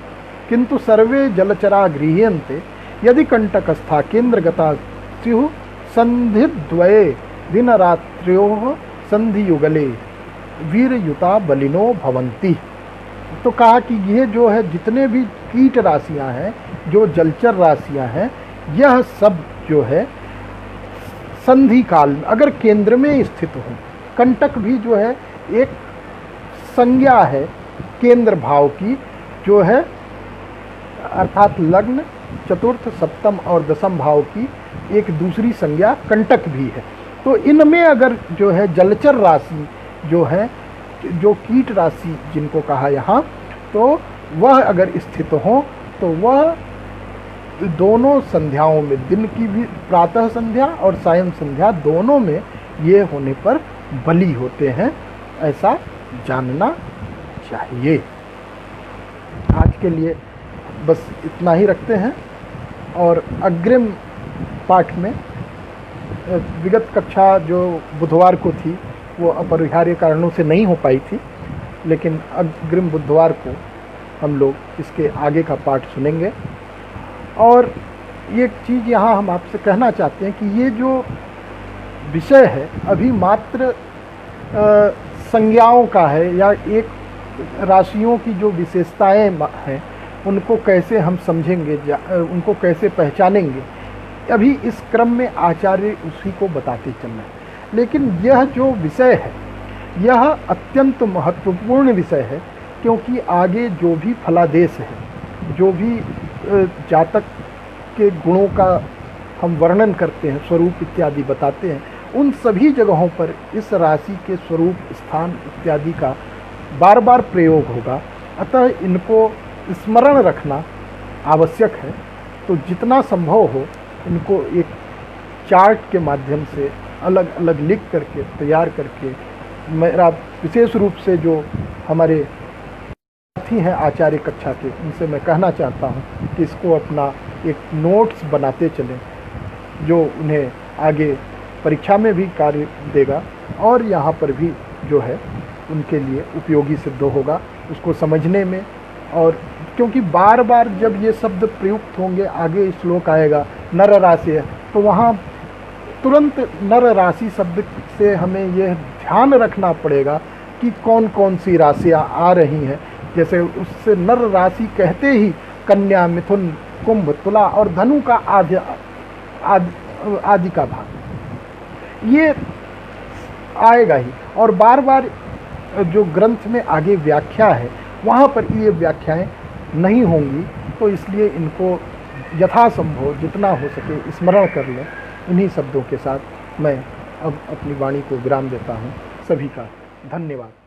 किंतु सर्वे जलचरा गृह्यन्ते यदि कंटकस्था केंद्रगता स्युः संधिद्वये दिनरात्र्योः संधियुगले वीरयुता बलिनो भवन्ति। तो कहा कि ये जो है जितने भी कीट राशियां हैं, जो जलचर राशियां हैं, यह सब जो है संधि काल में अगर केंद्र में स्थित हो, कंटक भी जो है एक संज्ञा है केंद्र भाव की, जो है अर्थात लग्न, चतुर्थ, सप्तम और दसम भाव की एक दूसरी संज्ञा कंटक भी है। तो इनमें अगर जो है जलचर राशि जो है, जो कीट राशि जिनको कहा यहाँ, तो वह अगर स्थित हो तो वह दोनों संध्याओं में, दिन की भी प्रातः संध्या और सायं संध्या दोनों में ये होने पर बली होते हैं, ऐसा जानना चाहिए। आज के लिए बस इतना ही रखते हैं और अग्रिम पाठ में विगत कक्षा जो बुधवार को थी वो अपरिहार्य कारणों से नहीं हो पाई थी, लेकिन अग्रिम बुधवार को हम लोग इसके आगे का पाठ सुनेंगे। और ये चीज़ यहाँ हम आपसे कहना चाहते हैं कि ये जो विषय है अभी मात्र संज्ञाओं का है, या एक राशियों की जो विशेषताएं हैं उनको कैसे हम समझेंगे, उनको कैसे पहचानेंगे, अभी इस क्रम में आचार्य उसी को बताते चल रहे हैं। लेकिन यह जो विषय है यह अत्यंत महत्वपूर्ण विषय है, क्योंकि आगे जो भी फलादेश है, जो भी जातक के गुणों का हम वर्णन करते हैं, स्वरूप इत्यादि बताते हैं, उन सभी जगहों पर इस राशि के स्वरूप, स्थान इत्यादि का बार बार प्रयोग होगा। अतः इनको स्मरण रखना आवश्यक है। तो जितना संभव हो इनको एक चार्ट के माध्यम से अलग अलग लिख करके, तैयार करके, मेरा विशेष रूप से जो हमारे साथी हैं आचार्य कक्षा के, उनसे मैं कहना चाहता हूँ कि इसको अपना एक नोट्स बनाते चलें, जो उन्हें आगे परीक्षा में भी कार्य देगा और यहाँ पर भी जो है उनके लिए उपयोगी सिद्ध होगा उसको समझने में। और क्योंकि बार बार जब ये शब्द प्रयुक्त होंगे, आगे श्लोक आएगा नर राशि है, तो वहाँ तुरंत नर राशि शब्द से हमें यह ध्यान रखना पड़ेगा कि कौन कौन सी राशियाँ आ रही हैं। जैसे उससे नर राशि कहते ही कन्या, मिथुन, कुंभ, तुला और धनु का आदि का भाग ये आएगा ही। और बार बार जो ग्रंथ में आगे व्याख्या है वहाँ पर ये व्याख्याएं नहीं होंगी, तो इसलिए इनको यथासंभव जितना हो सके स्मरण कर लें। इन्हीं शब्दों के साथ मैं अब अपनी वाणी को विराम देता हूँ। सभी का धन्यवाद।